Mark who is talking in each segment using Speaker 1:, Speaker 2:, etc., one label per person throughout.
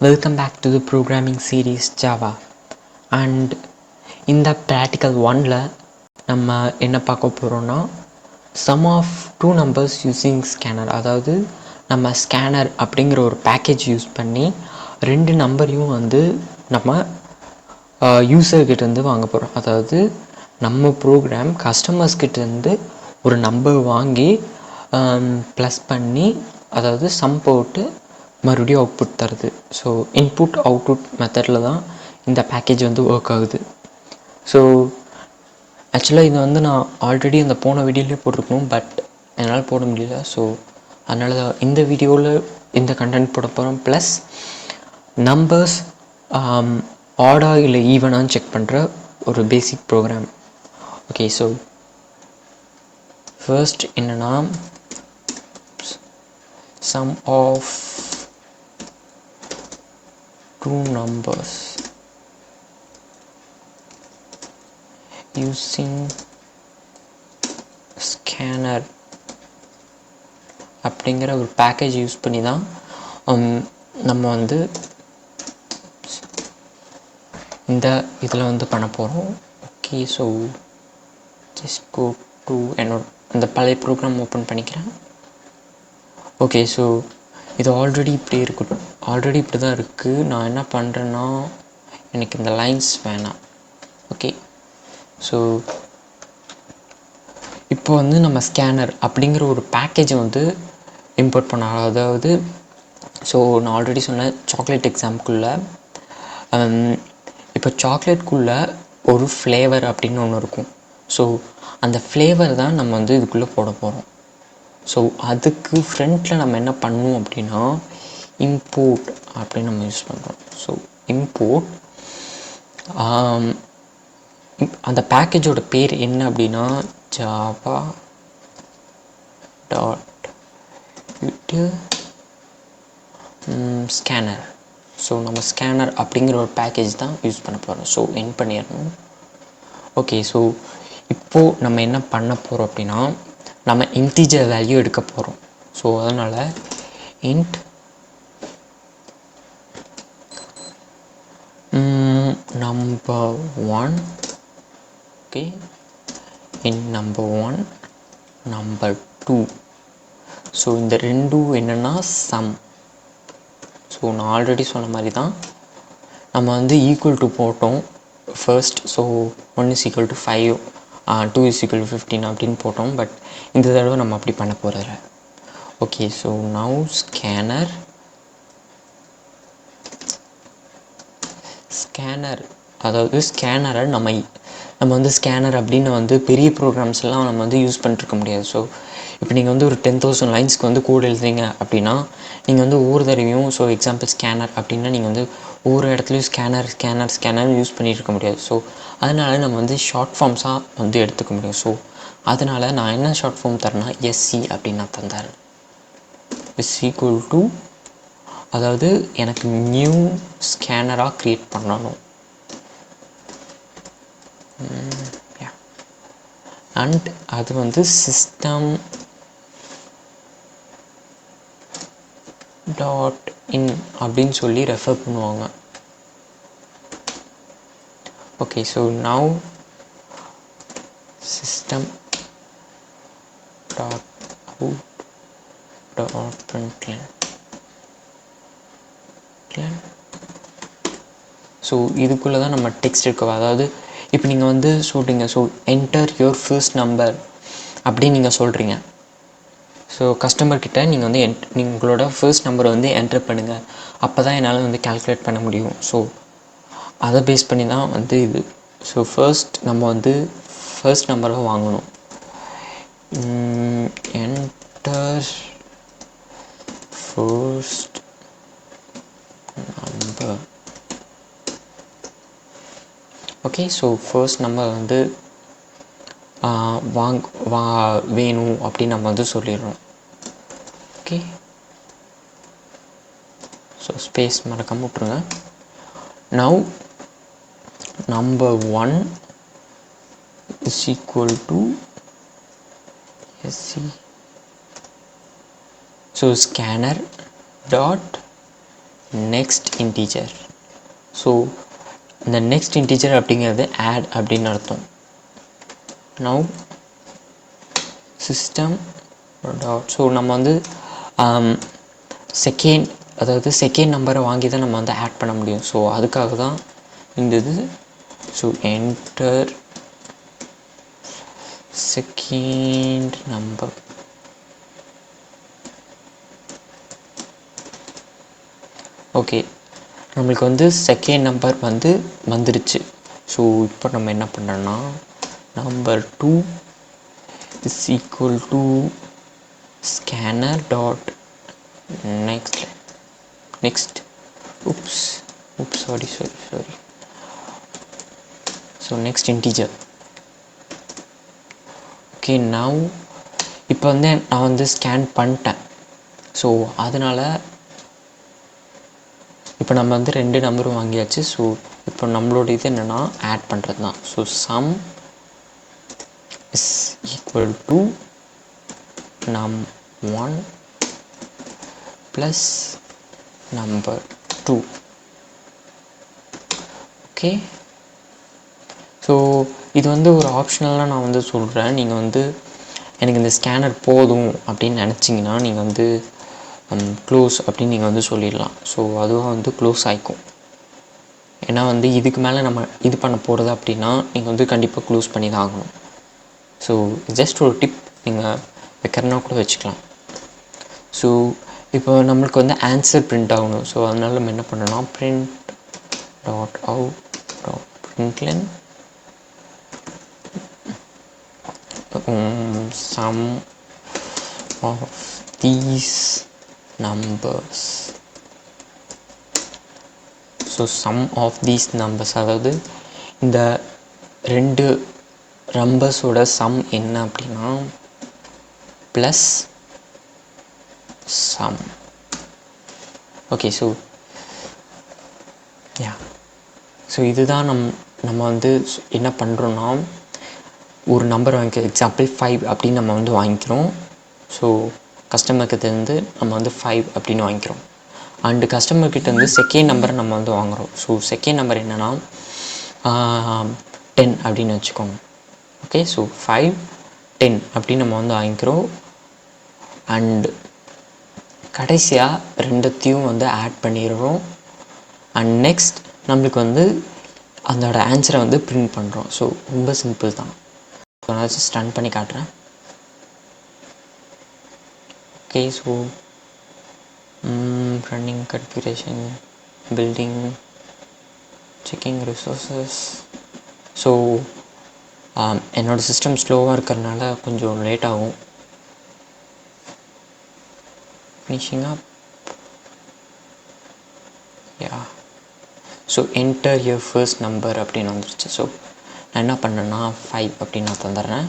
Speaker 1: Welcome back to the programming series Java. And in the practical 1ல நம்ம என்ன பார்க்க போகிறோம்னா sum of two numbers using scanner. அதாவது நம்ம ஸ்கேனர் அப்படிங்கிற ஒரு பேக்கேஜ் யூஸ் பண்ணி ரெண்டு நம்பரையும் வந்து நம்ம யூசர்கிட்டேருந்து வாங்க போகிறோம். அதாவது நம்ம ப்ரோக்ராம் கஸ்டமர்ஸ்கிட்டேருந்து ஒரு நம்பர் வாங்கி ப்ளஸ் பண்ணி அதாவது சம் போட்டு மறுபடியும் அவுட்புட் தருது. ஸோ இன்புட் அவுட்புட் மெத்தடில் தான் இந்த பேக்கேஜ் வந்து ஒர்க் ஆகுது. ஸோ ஆக்சுவலாக இது வந்து நான் ஆல்ரெடி அந்த போன வீடியோலேயே போட்டிருக்கணும், பட் என்னால் போட முடியல. ஸோ அதனால தான் இந்த வீடியோவில் இந்த கண்டென்ட் போட போகிறோம். ப்ளஸ் நம்பர்ஸ் ஆடா இல்லை ஈவனான்னு செக் பண்ணுற ஒரு பேசிக் ப்ரோக்ராம். ஓகே, ஸோ ஃபர்ஸ்ட் என்னென்னா sum of two numbers using scanner அப்படிங்கிற ஒரு பேக்கேஜ் யூஸ் பண்ணி தான் நம்ம வந்து இந்த இதில் வந்து பண்ண போகிறோம். Okay, so just go to என்னோட அந்த பழைய ப்ரோக்ராம் ஓப்பன் பண்ணிக்கிறேன். ஓகே, ஸோ இது ஆல்ரெடி இப்படி தான் இருக்குது. நான் என்ன பண்ணுறேன்னா எனக்கு இந்த லைன்ஸ் வேணாம். ஓகே, ஸோ இப்போ வந்து நம்ம ஸ்கேனர் அப்படிங்கிற ஒரு பேக்கேஜை வந்து இம்போர்ட் பண்ண. அதாவது ஸோ நான் ஆல்ரெடி சொன்ன சாக்லேட் எக்ஸாம்பிள்குள்ளே இப்போ சாக்லேட்குள்ளே ஒரு ஃப்ளேவர் அப்படின்னு ஒன்று இருக்கும். ஸோ அந்த ஃப்ளேவர் தான் நம்ம வந்து இதுக்குள்ளே போட போகிறோம். ஸோ அதுக்கு ஃப்ரண்ட்டில் நம்ம என்ன பண்ணுவோம் அப்படின்னா இம்போர்ட் அப்படின்னு நம்ம யூஸ் பண்ணுறோம். ஸோ இம்போர்ட் அந்த பேக்கேஜோட பேர் என்ன அப்படின்னா ஜாவா டாட் ஸ்கேனர். ஸோ நம்ம ஸ்கேனர் அப்படிங்கிற ஒரு பேக்கேஜ் தான் யூஸ் பண்ண போகிறோம். ஸோ என் பண்ணிடணும். ஓகே, ஸோ இப்போது நம்ம என்ன பண்ண போகிறோம் அப்படின்னா நம்ம இன்டிஜர் வேல்யூ எடுக்க போகிறோம். ஸோ அதனால் int number 1. Okay, int number 1 number 2. So இந்த ரெண்டும் என்னென்னா சம். ஸோ நான் ஆல்ரெடி சொன்ன மாதிரி தான் நம்ம வந்து ஈக்குவல் டு போட்டோம் first. So 1 is equal to 5, 2 is equal to 15 அப்படின்னு போட்டோம். பட் இந்த தடவை நம்ம அப்படி பண்ண போகிறதில்ல. ஓகே, ஸோ நவ் ஸ்கேனர் அதாவது ஸ்கேனரை நம்ம வந்து ஸ்கேனர் அப்படின்னு வந்து பெரிய ப்ரோக்ராம்ஸ்லாம் நம்ம வந்து யூஸ் பண்ணிட்டுருக்க முடியாது. ஸோ இப்போ நீங்கள் வந்து ஒரு 10,000 லைன்ஸ்க்கு வந்து கோட் எழுதுறீங்க அப்படின்னா நீங்கள் வந்து ஒவ்வொரு தடவையும் ஸோ எக்ஸாம்பிள் ஸ்கேனர் அப்படின்னா நீங்கள் வந்து ஒவ்வொரு இடத்துலையும் ஸ்கேனர் யூஸ் பண்ணிகிட்டு இருக்க முடியாது. ஸோ அதனால் நம்ம வந்து ஷார்ட் ஃபார்ம்ஸாக வந்து எடுத்துக்க முடியும். ஸோ அதனால் நான் என்ன ஷார்ட் ஃபார்ம் தரேன்னா எஸ்சி அப்படின்னு நான் தந்தேன். இஸ் ஈக்குவல் டு அதாவது எனக்கு நியூ ஸ்கேனராக க்ரியேட் பண்ணணும். அண்ட் அது வந்து சிஸ்டம் டாட் இன் அப்படின்னு சொல்லி ரெஃபர் பண்ணுவாங்க. Okay, so now system dot out dot println. So இதுக்குள்ளே தான் நம்ம டெக்ஸ்ட் இருக்கோம். அதாவது இப்போ நீங்கள் வந்து சொல்கிறீங்க so enter your first number அப்படின்னு நீங்கள் சொல்கிறீங்க. ஸோ கஸ்டமர்கிட்ட நீங்கள் வந்து உங்களோட ஃபர்ஸ்ட் நம்பரை வந்து என்டர் பண்ணுங்கள், அப்போ தான் என்னால் வந்து கால்குலேட் பண்ண முடியும். ஸோ அதை பேஸ் பண்ணி தான் வந்து இது. ஸோ நம்ம வந்து ஃபர்ஸ்ட் நம்பரை வாங்கணும். Enter first number. Okay, so first number வந்து வேணும் அப்படின்னு நம்ம வந்து சொல்லிடுறோம். ஓகே, ஸோ ஸ்பேஸ் மறக்காம விட்ருங்க. Now number 1 is equal to so scanner dot next integer. So இந்த நெக்ஸ்ட் இன்டீஜர் அப்படிங்கிறது ஆட் அப்படின்னு அர்த்தம். Now system dot. ஸோ நம்ம வந்து செகண்ட், அதாவது செகண்ட் நம்பரை வாங்கி தான் நம்ம வந்து ஆட் பண்ண முடியும். ஸோ அதுக்காக தான் இந்த இது. So enter second number. Okay, நம்மளுக்கு வந்து செகண்ட் நம்பர் வந்து வந்துடுச்சு. ஸோ இப்போ நம்ம என்ன பண்ணுறோன்னா number 2 is equal to scanner dot next sorry. So next integer. Okay, now இப்போ வந்து நான் வந்து ஸ்கேன் பண்ணிட்டேன். ஸோ அதனால் இப்போ நம்ம வந்து 2 நம்பரும் வாங்கியாச்சு. ஸோ இப்போ நம்மளோட இது என்னென்னா ஆட் பண்ணுறது தான். So some is equal to num1 plus number 2. Okay, so இது வந்து ஒரு ஆப்ஷனலாக நான் வந்து சொல்கிறேன். நீங்கள் வந்து எனக்கு இந்த ஸ்கேனர் போதும் அப்படின்னு நினச்சிங்கன்னா நீங்கள் வந்து க்ளோஸ் அப்படின்னு நீங்கள் வந்து சொல்லிடலாம். ஸோ அதுவும் வந்து க்ளோஸ் ஆகிக்கும். ஏன்னா வந்து இதுக்கு மேலே நம்ம இது பண்ண போகிறது அப்படின்னா நீங்கள் வந்து கண்டிப்பாக க்ளோஸ் பண்ணி தான் ஆகணும். ஸோ ஜஸ்ட் ஒரு டிப் நீங்கள் வைக்கிறனா கூட வச்சுக்கலாம். ஸோ இப்போ நம்மளுக்கு வந்து ஆன்சர் பிரிண்ட் ஆகணும். ஸோ அதனால் நம்ம என்ன பண்ணோன்னா print dot out dot println sum of these numbers. So sum of these numbers, அதாவது இந்த 2 நம்பர்ஸோட சம் என்ன அப்படின்னா ப்ளஸ் சம். ஓகே, ஸோ இதுதான் நம்ம வந்து என்ன பண்ணுறோன்னா ஒரு நம்பர் வாங்கிக்க, எக்ஸாம்பிள் 5 அப்படின்னு நம்ம வந்து வாங்கிக்கிறோம். ஸோ கஸ்டமர்கிட்டேருந்து நம்ம வந்து 5 அப்படின்னு வாங்கிக்கிறோம். அண்டு கஸ்டமர்கிட்டேருந்து செகண்ட் நம்பரை நம்ம வந்து வாங்குகிறோம். ஸோ செகண்ட் நம்பர் என்னென்னா 10 அப்படின்னு வச்சுக்கோங்க. ஓகே, ஸோ 5 10 அப்படின்னு நம்ம வந்து வாங்கிக்கிறோம். அண்டு கடைசியாக ரெண்டுத்தையும் வந்து ஆட் பண்ணிடுறோம். அண்ட் நெக்ஸ்ட் நம்மளுக்கு வந்து அதோட ஆன்சரை வந்து பிரிண்ட் பண்ணுறோம். ஸோ ரொம்ப சிம்பிள் தான். ஸோ நான் ஜஸ்ட் ரன் பண்ணி காட்டுறேன். Okay, so running configuration, building, checking resources. So என்னோடய சிஸ்டம் ஸ்லோவாக இருக்கிறதுனால கொஞ்சம் லேட் ஆகும். Finishing up. So enter your first number அப்படின்னு வந்துருச்சு. ஸோ நான் என்ன பண்ணேன்னா 5 அப்படின்னு நான் தந்துடுறேன்.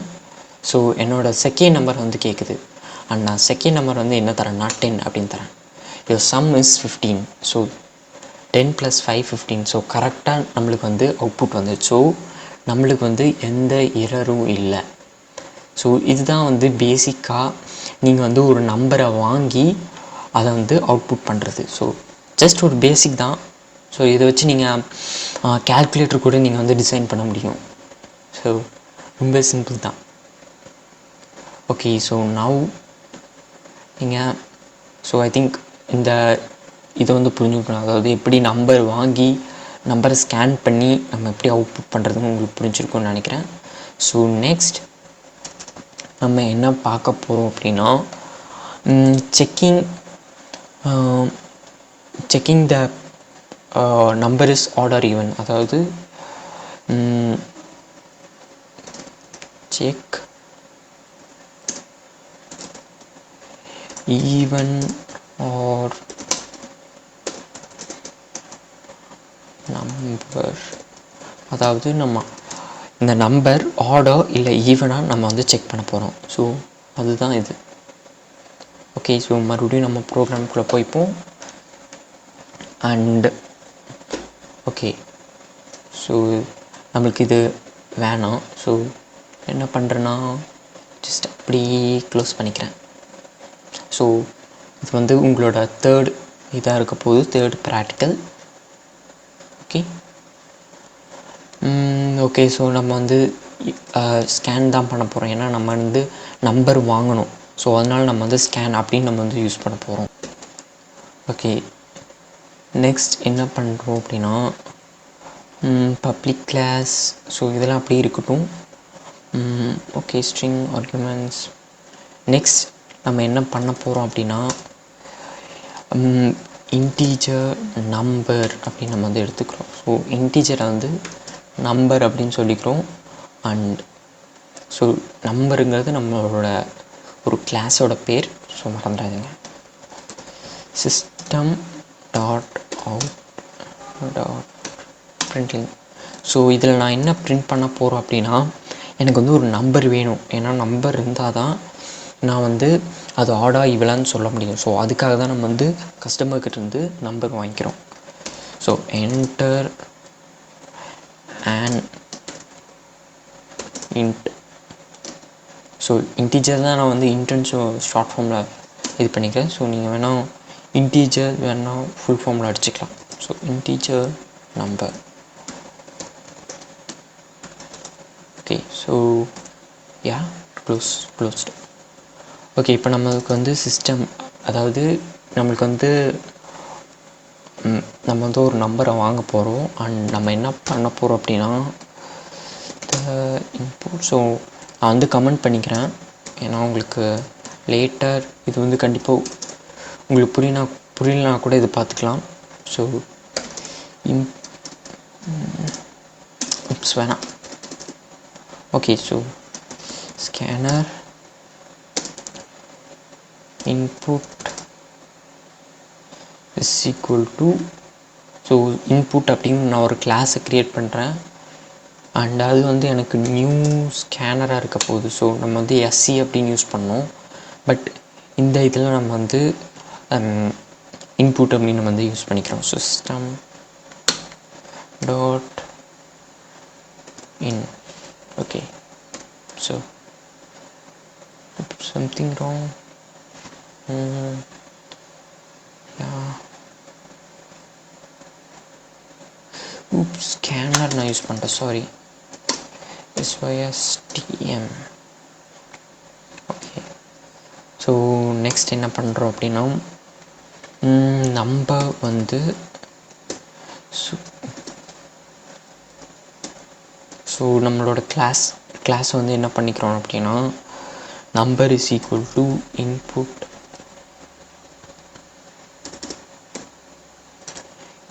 Speaker 1: ஸோ என்னோடய செகண்ட் நம்பர் வந்து கேட்குது. அண்ட் நான் செகண்ட் நம்பர் வந்து என்ன தரேன்னா 10 அப்படின்னு தரேன். Your some is 15. So 10 + 5 15. So கரெக்டாக நம்மளுக்கு வந்து அவுட்புட் வந்துச்சு. ஸோ நம்மளுக்கு வந்து எந்த எரரும் இல்லை. ஸோ இதுதான் வந்து பேசிக்காக நீங்கள் வந்து ஒரு நம்பரை வாங்கி அதை வந்து அவுட்புட் பண்ணுறது. ஸோ ஜஸ்ட் ஒரு பேசிக் தான். ஸோ இதை வச்சு நீங்கள் கேல்குலேட்டர் கூட நீங்கள் வந்து டிசைன் பண்ண முடியும். ஸோ ரொம்ப சிம்பிள் தான். ஓகே, ஸோ நவ் நீங்கள் ஐ திங்க் இதை வந்து புரிஞ்சுக்கணும். அதாவது எப்படி நம்பர் வாங்கி நம்பரை ஸ்கேன் பண்ணி நம்ம எப்படி அவுட்புட் பண்ணுறதுன்னு உங்களுக்கு புரிஞ்சிருக்கும்னு நினைக்கிறேன். ஸோ நெக்ஸ்ட் நம்ம என்ன பார்க்க போகிறோம் அப்படின்னா checking the number is order even. அதாவது செக் ஈவன் ஆர் நம்பர். அதாவது நம்ம இந்த நம்பர் ஆர்டர் இல்லை ஈவனாக நம்ம வந்து செக் பண்ண போகிறோம். ஸோ அதுதான் இது. ஓகே, ஸோ மறுபடியும் நம்ம ப்ரோக்ராமுக்குள்ளே போய்ப்போம். அண்ட் ஓகே, ஸோ நம்மளுக்கு இது வேணாம். ஸோ என்ன பண்ணுறேன்னா ஜஸ்ட் அப்படி க்ளோஸ் பண்ணிக்கிறேன். ஸோ இது வந்து உங்களோட தேர்ட் இதாக இருக்க போகுது third practical. Okay okay. So நம்ம வந்து ஸ்கேன் தான் பண்ண போகிறோம், ஏன்னா நம்ம வந்து நம்பர் வாங்கணும். ஸோ அதனால் நம்ம வந்து ஸ்கேன் அப்படின்னு நம்ம வந்து யூஸ் பண்ண போகிறோம். ஓகே நெக்ஸ்ட் என்ன பண்ணுறோம் அப்படின்னா பப்ளிக் கிளாஸ். ஸோ இதெல்லாம் அப்படியே இருக்கட்டும். Okay string arguments. நெக்ஸ்ட் நம்ம என்ன பண்ண போகிறோம் அப்படின்னா இன்டீஜர் நம்பர் அப்படின்னு நம்ம வந்து எடுத்துக்கிறோம். ஸோ இன்டீஜரை வந்து நம்பர் அப்படின்னு சொல்லிக்கிறோம். அண்ட் ஸோ நம்பருங்கிறது நம்மளோட ஒரு கிளாஸோட பேர். ஸோ மறந்துடாதீங்க. System dot out dot printing. So இதில் நான் என்ன பிரிண்ட் பண்ண போகிறோம் அப்படின்னா எனக்கு வந்து ஒரு நம்பர் வேணும். ஏன்னா நம்பர் இருந்தால் தான் நான் வந்து அது ஆடா இவளான்னு சொல்ல முடியும். ஸோ அதுக்காக தான் நம்ம வந்து கஸ்டமர்கிட்டேருந்து நம்பர் வாங்கிக்கிறோம். So enter and int. So integer தான் நான் வந்து இன்ட்னு ஷார்ட் ஃபார்மில் இது பண்ணிக்கிறேன். ஸோ நீங்கள் வேணால் இன்டீஜர் வேணால் ஃபுல் ஃபார்மில் அடிச்சுக்கலாம். So integer number. Okay so yeah closed. Okay இப்போ நம்மளுக்கு வந்து சிஸ்டம், அதாவது நம்மளுக்கு வந்து நம்ம வந்து ஒரு நம்பரை வாங்க போகிறோம். அண்ட் நம்ம என்ன பண்ண போகிறோம் அப்படின்னா இன்புட். ஸோ நான் வந்து கமெண்ட் பண்ணிக்கிறேன், ஏன்னா உங்களுக்கு லேட்டர் இது வந்து கண்டிப்பாக உங்களுக்கு புரியலனா கூட இது பார்த்துக்கலாம். ஸோ வேணாம். Okay so scanner input is equal to. So input அப்படின்னு நான் ஒரு கிளாஸை க்ரியேட் பண்ணுறேன். அண்ட் அது வந்து எனக்கு நியூ ஸ்கேனராக இருக்க போகுது. ஸோ நம்ம வந்து எஸ்சி அப்படின்னு யூஸ் பண்ணோம். பட் இந்த இதில் நம்ம வந்து இன்புட் அப்படின்னு நம்ம வந்து யூஸ் பண்ணிக்கிறோம். சிஸ்டம் டாட் இன். Okay so something wrong. Scanner நான் யூஸ் பண்ணுறேன், sorry. SYSTM. Okay so next என்ன பண்ணுறோம் அப்படின்னா நம்ம வந்து ஸோ நம்மளோட கிளாஸ் வந்து என்ன பண்ணிக்கிறோம் அப்படின்னா number is equal to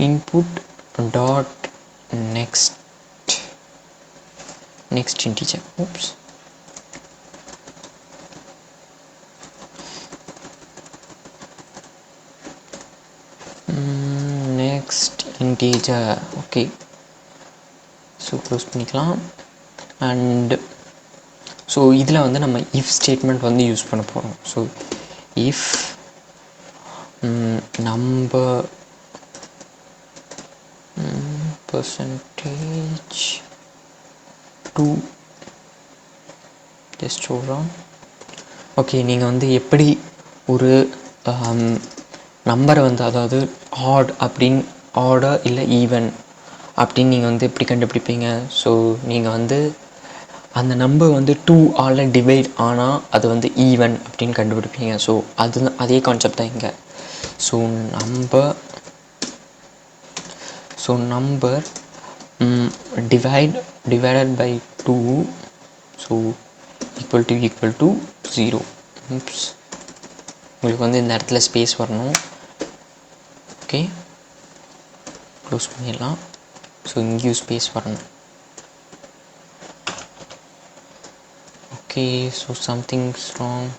Speaker 1: input dot next integer. Oops. Next integer. Okay so close பண்ணிக்கலாம். அண்ட் ஸோ இதில் வந்து நம்ம இஃப் ஸ்டேட்மெண்ட் வந்து யூஸ் பண்ண போகிறோம். So if number percentage 2 just hold on. Okay நீங்கள் வந்து எப்படி ஒரு நம்பரை வந்து, அதாவது ஆர்டர் இல்லை ஈவன் அப்படின்னு நீங்கள் வந்து எப்படி கண்டுபிடிப்பீங்க? ஸோ நீங்கள் வந்து அந்த நம்பர் வந்து 2 ஆல் டிவைட் ஆனால் அது வந்து ஈவன் அப்படின்னு கண்டுபிடிப்பீங்க. ஸோ அதே கான்செப்ட் தான் இங்கே. So number divided by 2, so equal to 0. உங்களுக்கு வந்து இந்த இடத்துல ஸ்பேஸ் வரணும். ஓகே க்ளோஸ் பண்ணிடலாம். ஸோ இங்கேயும் ஸ்பேஸ் வரணும். Okay so somethings wrong.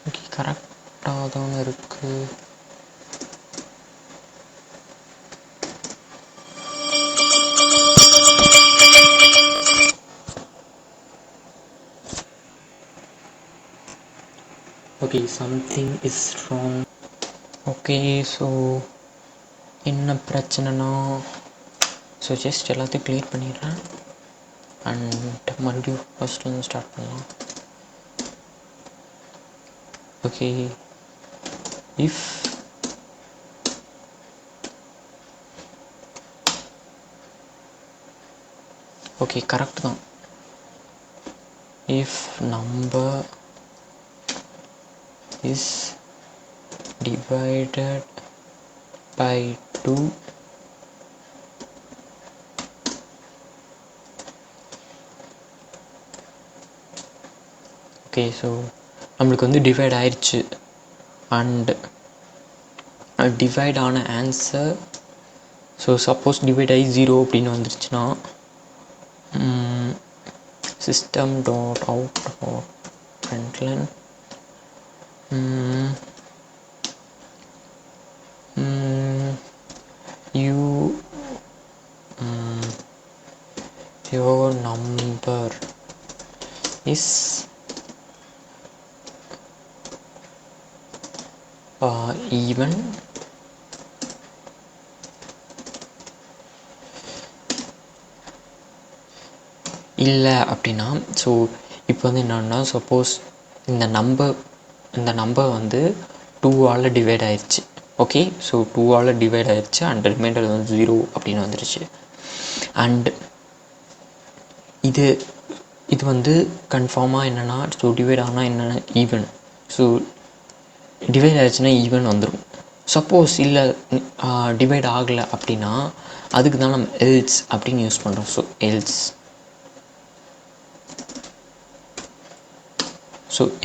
Speaker 1: Okay கரெக்டாக தான் இருக்குது. Okay something is wrong. Okay so என்ன பிரச்சனைனா, ஸோ ஜஸ்ட் எல்லாத்தையும் க்ளியர் பண்ணிடுறேன். அண்ட் மறுபடியும் ஃபஸ்ட்லேருந்து ஸ்டார்ட் பண்ணலாம். ஓகே, இஃப் ஓகே கரெக்ட் தான். If number is divided by 2 okay, so நம்மளுக்கு வந்து டிவைட் ஆயிடுச்சு. அண்ட் டிவைட் ஆன ஆன்சர், ஸோ சப்போஸ் டிவைட் ஆகி 0 அப்படின்னு வந்துருச்சுன்னா system dot out dot println your number is even இல்லை அப்படின்னா. ஸோ இப்போ வந்து என்னென்னா, சப்போஸ் இந்த நம்பர் வந்து 2ஆல் டிவைட் ஆயிடுச்சு. ஓகே, ஸோ 2ஆல் டிவைட் ஆயிடுச்சு அண்ட் ரிமைண்டர் வந்து 0 அப்படின்னு வந்துருச்சு. அண்ட் இது வந்து கன்ஃபார்மாக என்னென்னா, ஸோ டிவைட் ஆனால் என்னென்னா ஈவன். ஸோ டிவைட் ஆகிடுச்சுன்னா ஈவன் வந்துடும். சப்போஸ் இல்லை டிவைட் ஆகலை அப்படின்னா அதுக்கு தான் நம்ம எல்ஸ் அப்படின்னு யூஸ் பண்ணுறோம். ஸோ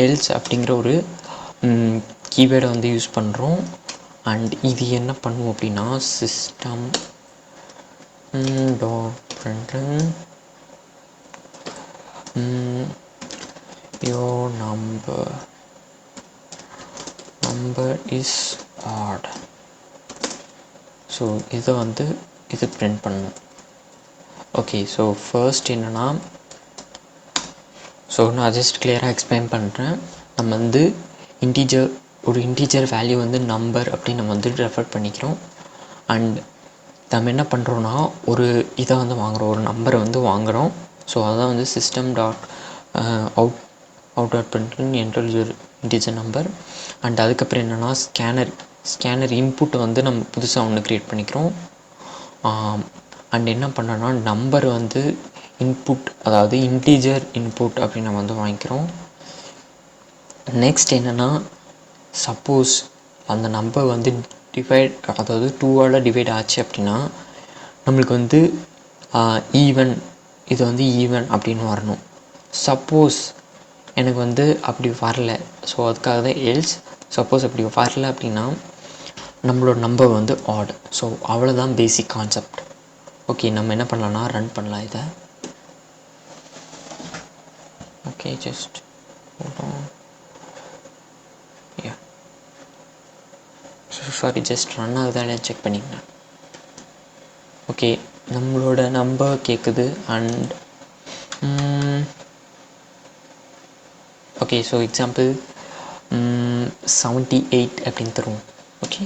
Speaker 1: எல்ஸ் அப்படிங்கிற ஒரு கீவேர்டை வந்து யூஸ் பண்ணுறோம். அண்ட் இது என்ன பண்ணுவோம் அப்படின்னா, system dot println your number is odd. So இதை வந்து இது பிரிண்ட் பண்ணணும். ஓகே, ஸோ ஃபர்ஸ்ட் என்னென்னா, ஸோ நான் ஜஸ்ட் கிளியராக எக்ஸ்பிளைன் பண்ணுறேன். நம்ம வந்து ஒரு இன்டீஜர் வேல்யூ வந்து நம்பர் அப்படின்னு நம்ம வந்து ரெஃபர் பண்ணிக்கிறோம். அண்ட் நம்ம என்ன பண்ணுறோன்னா, ஒரு இதை வந்து வாங்குகிறோம், ஒரு நம்பரை வந்து வாங்குகிறோம். ஸோ அதான் வந்து system dot out dot println enter integer number. And அதுக்கப்புறம் என்னென்னா, ஸ்கேனர் இன்புட்டை வந்து நம்ம புதுசாக ஒன்று க்ரியேட் பண்ணிக்கிறோம். அண்ட் என்ன பண்ணோன்னா, நம்பர் வந்து இன்புட், அதாவது இன்டீஜர் இன்புட் அப்படின்னு நம்ம வந்து வாங்கிக்கிறோம். நெக்ஸ்ட் என்னென்னா, சப்போஸ் அந்த நம்பர் வந்து டிவைட், அதாவது 2ஆல் டிவைட் ஆச்சு அப்படின்னா நம்மளுக்கு வந்து ஈவன், இது வந்து ஈவன் அப்படின்னு வரணும். சப்போஸ் எனக்கு வந்து அப்படி வரல, ஸோ அதுக்காக தான் எல்ஸ். சப்போஸ் அப்படி வரல அப்படின்னா நம்மளோட நம்பர் வந்து ஆட். ஸோ அவ்வளோதான் பேசிக் கான்செப்ட். ஓகே, நம்ம என்ன பண்ணலான்னா ரன் பண்ணலாம் இதை. Okay, just sorry, just run ஆகுதானே செக் பண்ணிக்கிறேன். ஓகே, நம்மளோட நம்பர் கேட்குது. அண்ட் ஓகே, ஸோ எக்ஸாம்பிள் 78 அப்படின்னு தருவோம். ஓகே,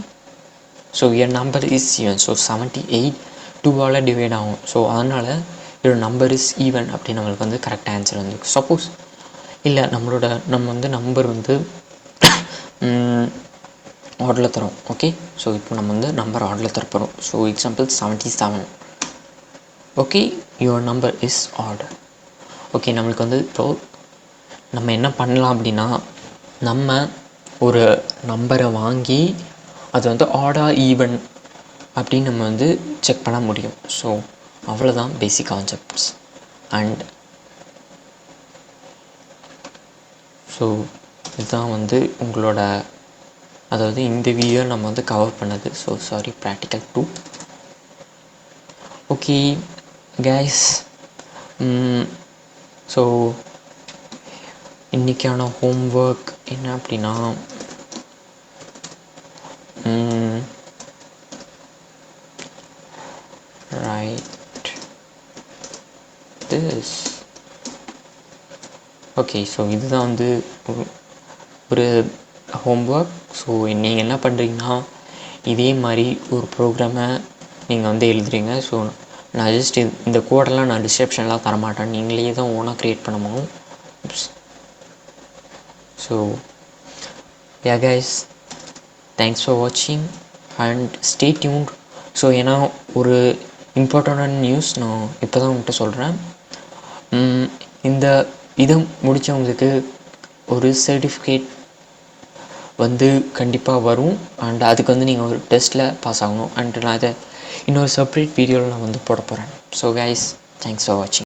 Speaker 1: ஸோ என் நம்பர் இஸ் ஈவன். ஸோ 78 2ஆல் டிவைட் ஆகும். ஸோ அதனால் என்னோட நம்பர் இஸ் ஈவன் அப்படின்னு நம்மளுக்கு வந்து கரெக்ட் ஆன்சர் வந்து. சப்போஸ் இல்லை நம்ம வந்து நம்பர் வந்து ஆர்டரில் தரோம். ஓகே, ஸோ இப்போ நம்ம வந்து நம்பர் ஆர்டரில் தரப்போகிறோம். So example 77. Okay, your number is order. Okay, நம்மளுக்கு வந்து இப்போது நம்ம என்ன பண்ணலாம் அப்படின்னா, நம்ம ஒரு நம்பரை வாங்கி அது வந்து ஆடா ஈவன் அப்படின்னு நம்ம வந்து செக் பண்ண முடியும். ஸோ அவ்வளோதான் பேசிக் கான்செப்ட்ஸ். அண்ட் ஸோ இதுதான் வந்து உங்களோட, அதாவது இந்த வீடியோ நம்ம வந்து கவர் பண்ணது. So sorry, practical 2. Okay guys, so இன்றைக்கான ஹோம்ஒர்க் என்ன அப்படின்னா, ரைட் திஸ். ஓகே, ஸோ இதுதான் வந்து ஒரு ஹோம்ஒர்க். ஸோ நீங்கள் என்ன பண்ணுறீங்கன்னா, இதே மாதிரி ஒரு ப்ரோக்ராமை நீங்கள் வந்து எழுதுறீங்க. ஸோ நான் ஜஸ்ட் இந்த கோடெல்லாம் நான் டிஸ்கிரிப்ஷன்லாம் தரமாட்டேன், நீங்களே தான் ஓனாக க்ரியேட் பண்ணணும். ஸோ கைஸ், தேங்க்ஸ் ஃபார் வாட்சிங் அண்ட் ஸ்டே டியூன்ட். ஸோ ஏன்னா ஒரு இம்பார்ட்டண்டான நியூஸ் நான் இப்போ தான் உங்கள்கிட்ட சொல்கிறேன். இந்த இதை முடித்தவங்களுக்கு ஒரு சர்டிஃபிகேட் கண்டிப்பாக வரும். அண்ட் அதுக்கு நீங்கள் ஒரு டெஸ்ட்டில் பாஸ் ஆகணும். அண்ட் நான் அதை இன்னொரு செப்பரேட் வீடியோவில் நான் போட போகிறேன். ஸோ கைஸ், தேங்க்ஸ் ஃபார் வாட்சிங்.